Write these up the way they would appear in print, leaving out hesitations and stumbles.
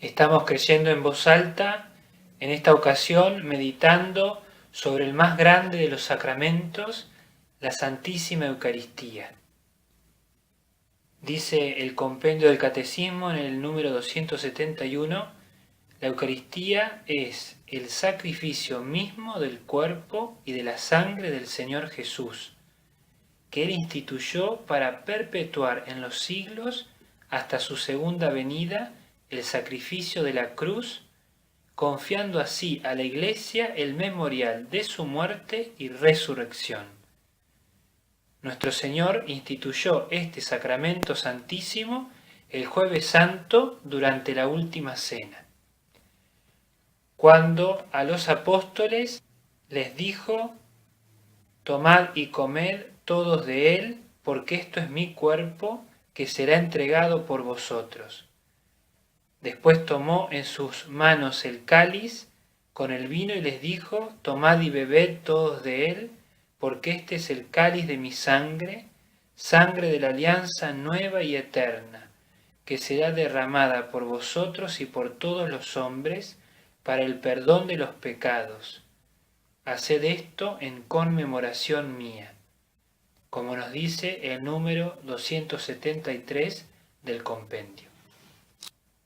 Estamos creyendo en voz alta, en esta ocasión meditando sobre el más grande de los sacramentos, la Santísima Eucaristía. Dice el compendio del Catecismo en el número 271, la Eucaristía es el sacrificio mismo del cuerpo y de la sangre del Señor Jesús, que Él instituyó para perpetuar en los siglos hasta su segunda venida el sacrificio de la cruz, confiando así a la Iglesia el memorial de su muerte y resurrección. Nuestro Señor instituyó este sacramento santísimo el Jueves Santo durante la última cena, cuando a los apóstoles les dijo: tomad y comed todos de él, porque esto es mi cuerpo que será entregado por vosotros. Después tomó en sus manos el cáliz con el vino y les dijo: tomad y bebed todos de él, porque este es el cáliz de mi sangre, sangre de la alianza nueva y eterna, que será derramada por vosotros y por todos los hombres para el perdón de los pecados. Haced esto en conmemoración mía, como nos dice el número 273 del compendio.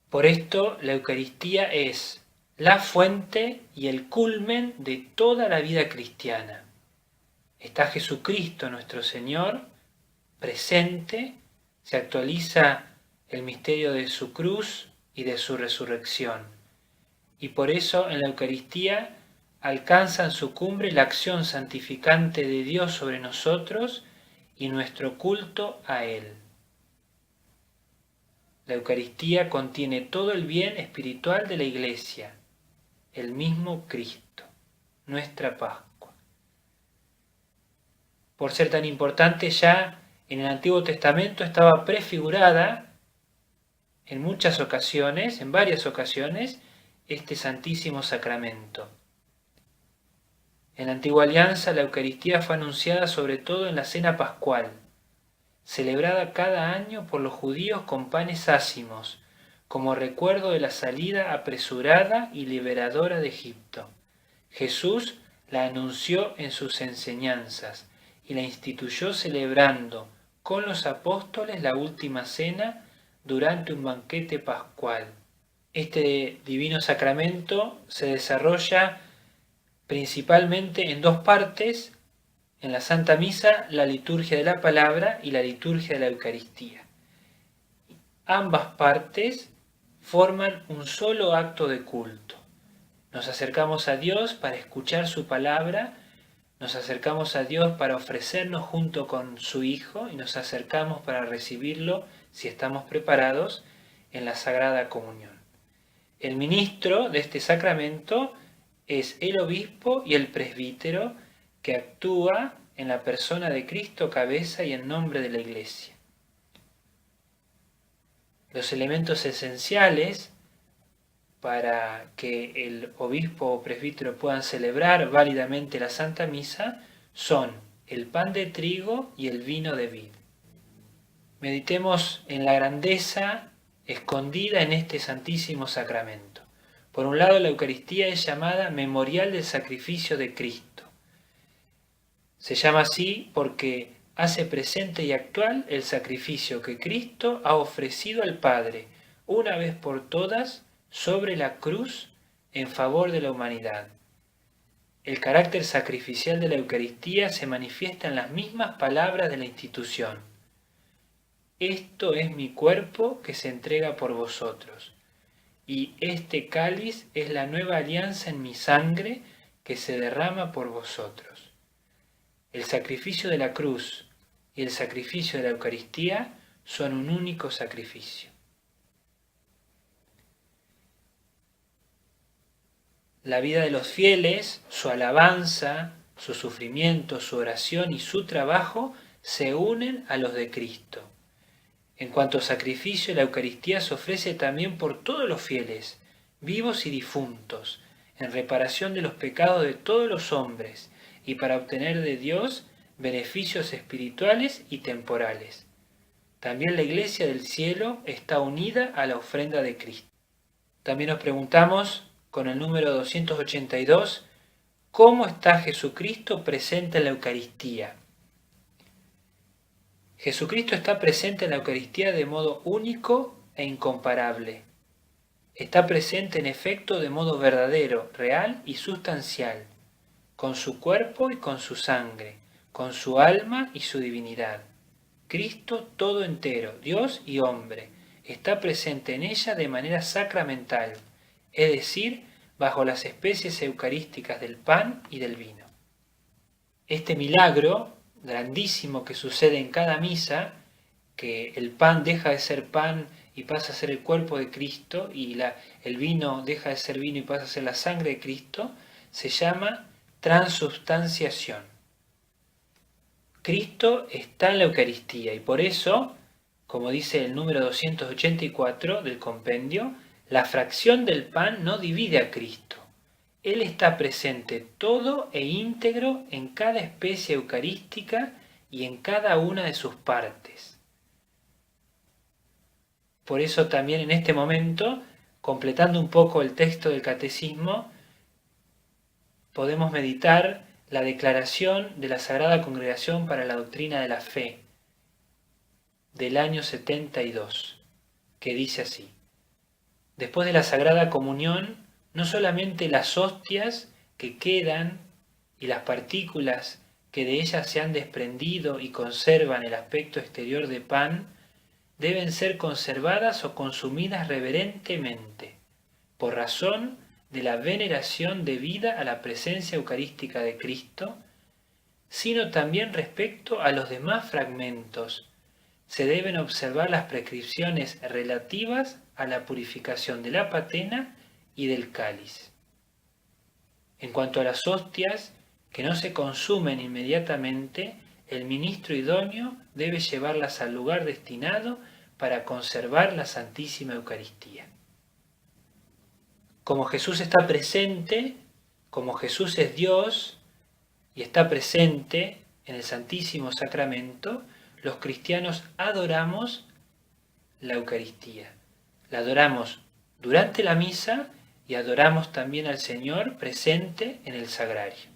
Por esto la Eucaristía es la fuente y el culmen de toda la vida cristiana. Está Jesucristo nuestro Señor presente, se actualiza el misterio de su cruz y de su resurrección. Y por eso en la Eucaristía alcanza en su cumbre la acción santificante de Dios sobre nosotros y nuestro culto a Él. La Eucaristía contiene todo el bien espiritual de la Iglesia, el mismo Cristo, nuestra Pascua. Por ser tan importante, ya en el Antiguo Testamento estaba prefigurada en muchas ocasiones, en varias ocasiones, este santísimo sacramento. En la Antigua Alianza la Eucaristía fue anunciada sobre todo en la Cena Pascual, celebrada cada año por los judíos con panes ácimos, como recuerdo de la salida apresurada y liberadora de Egipto. Jesús la anunció en sus enseñanzas y la instituyó celebrando con los apóstoles la última cena durante un banquete pascual. Este divino sacramento se desarrolla principalmente en dos partes: en la Santa Misa, la liturgia de la palabra y la liturgia de la Eucaristía. Ambas partes forman un solo acto de culto. Nos acercamos a Dios para escuchar su palabra, nos acercamos a Dios para ofrecernos junto con su Hijo y nos acercamos para recibirlo, si estamos preparados, en la Sagrada Comunión. El ministro de este sacramento es el obispo y el presbítero, que actúa en la persona de Cristo cabeza y en nombre de la Iglesia. Los elementos esenciales para que el obispo o presbítero puedan celebrar válidamente la Santa Misa son el pan de trigo y el vino de vid. Meditemos en la grandeza escondida en este santísimo sacramento. Por un lado, la Eucaristía es llamada memorial del sacrificio de Cristo. Se llama así porque hace presente y actual el sacrificio que Cristo ha ofrecido al Padre una vez por todas sobre la cruz en favor de la humanidad. El carácter sacrificial de la Eucaristía se manifiesta en las mismas palabras de la institución: esto es mi cuerpo que se entrega por vosotros, y este cáliz es la nueva alianza en mi sangre que se derrama por vosotros. El sacrificio de la cruz y el sacrificio de la Eucaristía son un único sacrificio. La vida de los fieles, su alabanza, su sufrimiento, su oración y su trabajo se unen a los de Cristo. En cuanto a sacrificio, la Eucaristía se ofrece también por todos los fieles, vivos y difuntos, en reparación de los pecados de todos los hombres, y para obtener de Dios beneficios espirituales y temporales. También la Iglesia del cielo está unida a la ofrenda de Cristo. También nos preguntamos, con el número 282, ¿cómo está Jesucristo presente en la Eucaristía? Jesucristo está presente en la Eucaristía de modo único e incomparable. Está presente en efecto de modo verdadero, real y sustancial, con su cuerpo y con su sangre, con su alma y su divinidad. Cristo todo entero, Dios y hombre, está presente en ella de manera sacramental, es decir, bajo las especies eucarísticas del pan y del vino. Este milagro grandísimo que sucede en cada misa, que el pan deja de ser pan y pasa a ser el cuerpo de Cristo, y el vino deja de ser vino y pasa a ser la sangre de Cristo, se llama transubstanciación. Cristo está en la Eucaristía y por eso, como dice el número 284 del compendio, la fracción del pan no divide a Cristo. Él está presente todo e íntegro en cada especie eucarística y en cada una de sus partes. Por eso también en este momento, completando un poco el texto del Catecismo, podemos meditar la declaración de la Sagrada Congregación para la Doctrina de la Fe del año 72, que dice así: después de la Sagrada Comunión, no solamente las hostias que quedan y las partículas que de ellas se han desprendido y conservan el aspecto exterior de pan, deben ser conservadas o consumidas reverentemente, por razón de la veneración debida a la presencia eucarística de Cristo, sino también respecto a los demás fragmentos. Se deben observar las prescripciones relativas a la purificación de la patena y del cáliz. En cuanto a las hostias, que no se consumen inmediatamente, el ministro idóneo debe llevarlas al lugar destinado para conservar la Santísima Eucaristía. Como Jesús está presente, como Jesús es Dios y está presente en el Santísimo Sacramento, los cristianos adoramos la Eucaristía. La adoramos durante la misa y adoramos también al Señor presente en el sagrario.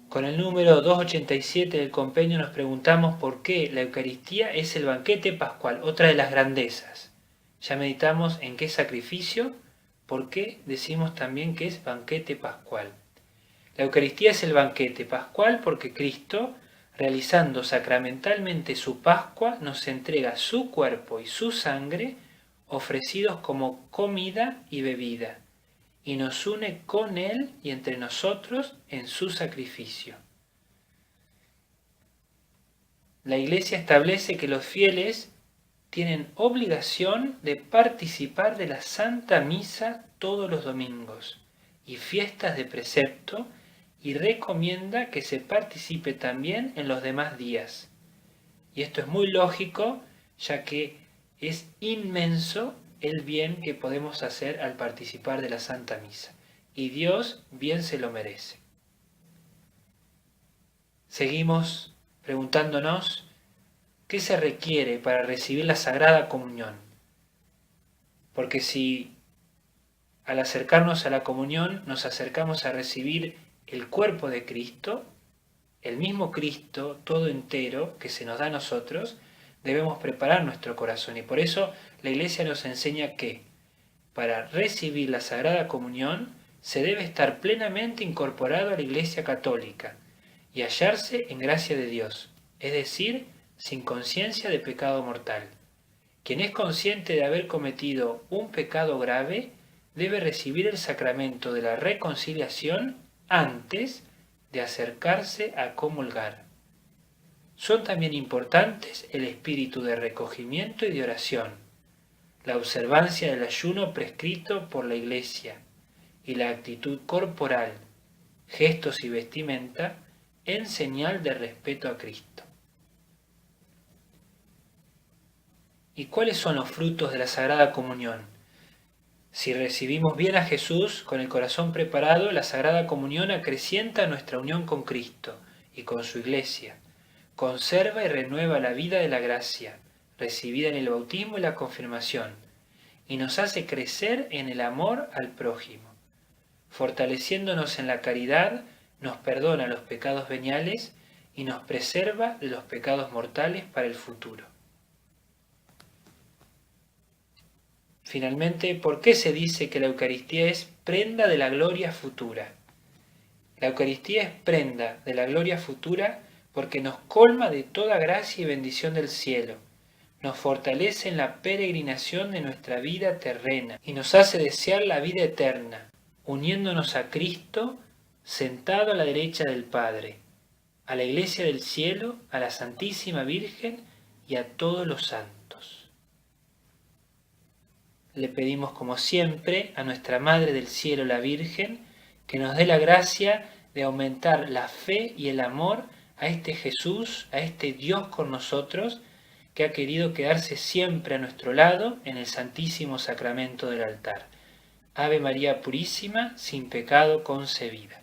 Con el número 287 del compendio nos preguntamos por qué la Eucaristía es el banquete pascual, otra de las grandezas. Ya meditamos en qué sacrificio, por qué decimos también que es banquete pascual. La Eucaristía es el banquete pascual porque Cristo, realizando sacramentalmente su Pascua, nos entrega su cuerpo y su sangre ofrecidos como comida y bebida, y nos une con Él y entre nosotros en su sacrificio. La Iglesia establece que los fieles tienen obligación de participar de la Santa Misa todos los domingos y fiestas de precepto, y recomienda que se participe también en los demás días. Y esto es muy lógico, ya que es inmenso el bien que podemos hacer al participar de la Santa Misa, y Dios bien se lo merece. Seguimos preguntándonos, ¿qué se requiere para recibir la Sagrada Comunión? Porque si al acercarnos a la comunión nos acercamos a recibir el cuerpo de Cristo, el mismo Cristo todo entero que se nos da a nosotros, debemos preparar nuestro corazón. Y por eso la Iglesia nos enseña que para recibir la Sagrada Comunión se debe estar plenamente incorporado a la Iglesia Católica y hallarse en gracia de Dios, es decir, sin conciencia de pecado mortal. Quien es consciente de haber cometido un pecado grave debe recibir el sacramento de la reconciliación antes de acercarse a comulgar. Son también importantes el espíritu de recogimiento y de oración, la observancia del ayuno prescrito por la Iglesia y la actitud corporal, gestos y vestimenta en señal de respeto a Cristo. ¿Y cuáles son los frutos de la Sagrada Comunión? Si recibimos bien a Jesús con el corazón preparado, la Sagrada Comunión acrecienta nuestra unión con Cristo y con su Iglesia, conserva y renueva la vida de la gracia, recibida en el bautismo y la confirmación, y nos hace crecer en el amor al prójimo. Fortaleciéndonos en la caridad, nos perdona los pecados veniales y nos preserva de los pecados mortales para el futuro. Finalmente, ¿por qué se dice que la Eucaristía es prenda de la gloria futura? La Eucaristía es prenda de la gloria futura porque nos colma de toda gracia y bendición del cielo, nos fortalece en la peregrinación de nuestra vida terrena y nos hace desear la vida eterna, uniéndonos a Cristo sentado a la derecha del Padre, a la Iglesia del cielo, a la Santísima Virgen y a todos los santos. Le pedimos como siempre a nuestra Madre del Cielo, la Virgen, que nos dé la gracia de aumentar la fe y el amor a este Jesús, a este Dios con nosotros, que ha querido quedarse siempre a nuestro lado en el Santísimo Sacramento del altar. Ave María Purísima, sin pecado concebida.